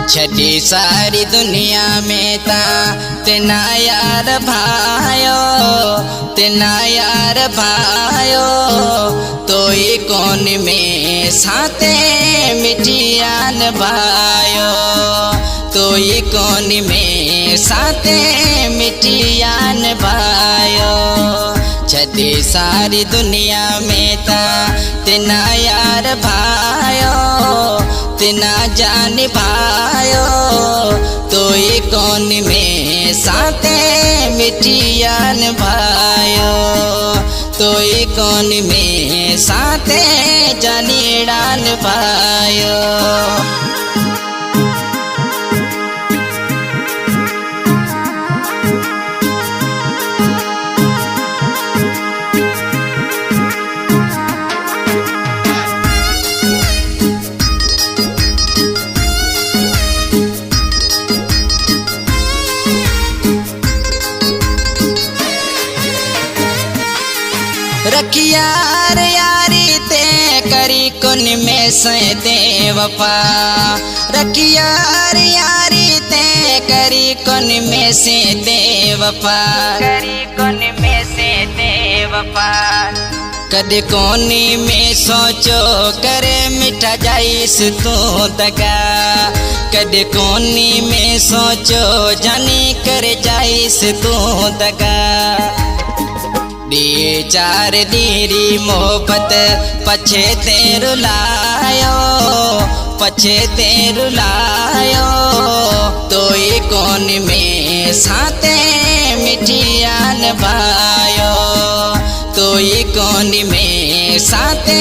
छठी सारी दुनिया में ता तेना यार भायो, तेना यार भायो, तो ये कौन में साथे मिठियान भायो, तो ये कौन में साथे मिठियान भायो। छठी सारी दुनिया में ता तेना यार भायो, तेना जान भायो, तो ये कौन में साथे मिठियान भायो, तो ये कौन में साथे जानीड़ान भायो। रखियार यारी ते करी कुन में से दे वफा, रखियार यारी ते करी कुन में से दे वफा, करी कुन में से दे वफा। कद कोनी में सोचो करे मिठा जाइस तो दगा, कद कोनी में सोचो जानी कर जाइस तो दगा। दिए चार दीरी मोहब्बत पछे तेरु लायो, पछे तेरु लायो, तो ये कौन में साथे मिठियान भायो, तो ये कौन में साथे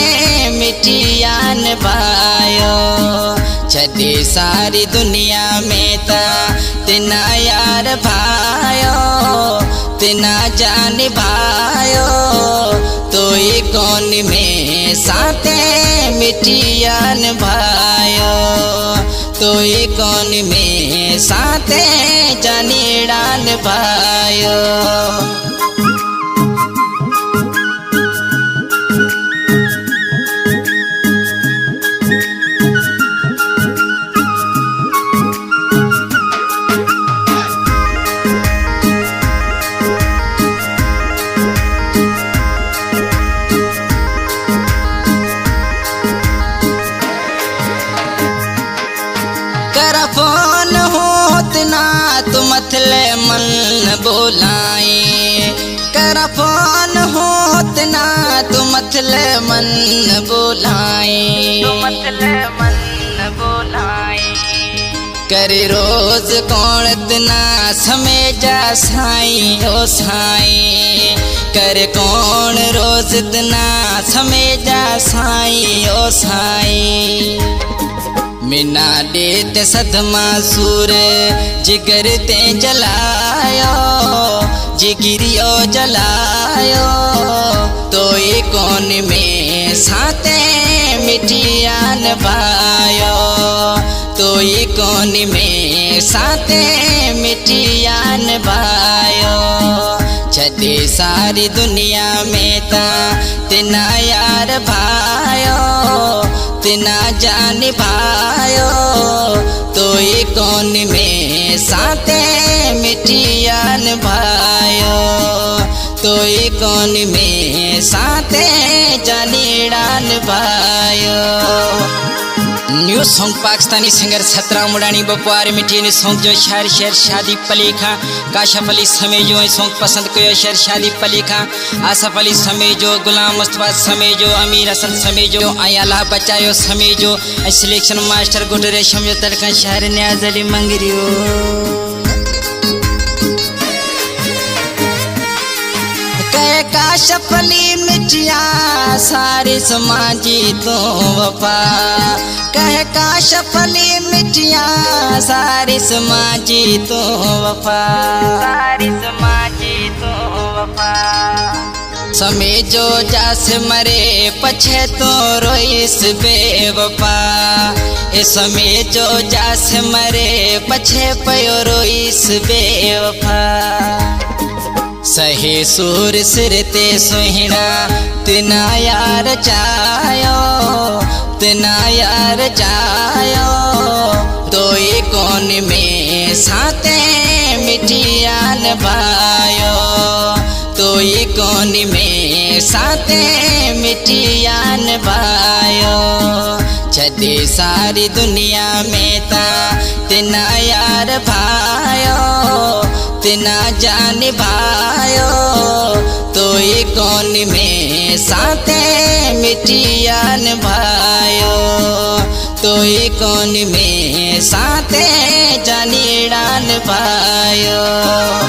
मिठियान भायो। छठी सारी दुनिया में ता तेना यार भायो, तेना जान भायो, तो ये कौन में साथे मिठियान भायो, तो ये कौन में साथे जानीड़ान भायो। फोन होत ना तू मतले मन बोलाए, कर फोन होत ना तू मतले मन बोलाए, तू मतले मन बोलाए। कर रोज कौन ना समय जा साई ओ साई, कर कौन रोज ना समय जा साई ओ साई। मिना देत सदमा सूर जिगर ते जलायो, जिगिरियो जलायो, तो ये कौन में साथे मिठियान भायो, तो ये कौन में साथे मिठियान भायो। छठी सारी दुनिया में ता तेना यार भायो, तेना जान भायो, तो ये कौन में साथे मिठियान भायो, तो ये कौन में साथे जानीड़ान भायो। न्यू सॉन्ग पाकिस्तानी सिंगर सतरा मुडानी बपुआर मिठी सॉन्ग जो शायर शेर शादी पली खां, काशफ अली समय जो सॉन्ग पसंद कयो शेर शादी पली खां, आसफ अली समय जो, गुलाम मुस्तफा समय जो, अमीर हसन समय जो, अला बचायो समय जो, सिलेक्शन मास्टर गुड रेशम जो तड़का शायर न्याज अली मंगरियो। कह काशफ अली मिठिया सारी समाजी तो वफा, कह काशफ अली मिठिया सारी समाजी तो वफा, सारी समाजी तो समय जो जास मरे पछे तो रोइस बेवफा। ए समय जो जास मरे पछे पयो रोइस बेवफा। सही सूर सिर ते सुहिणा तिना यार चायो, तिना यार चायो। दोई कोन में साते मिठियान भायो, तोई कोन में साते मिठियान भायो। छदी सारी दुनिया में ता तिना यार भायो, तिना जान भायो। तोई कोन में साते मिठियान भायो, तोई कोन में साते जानीड़ान भायो।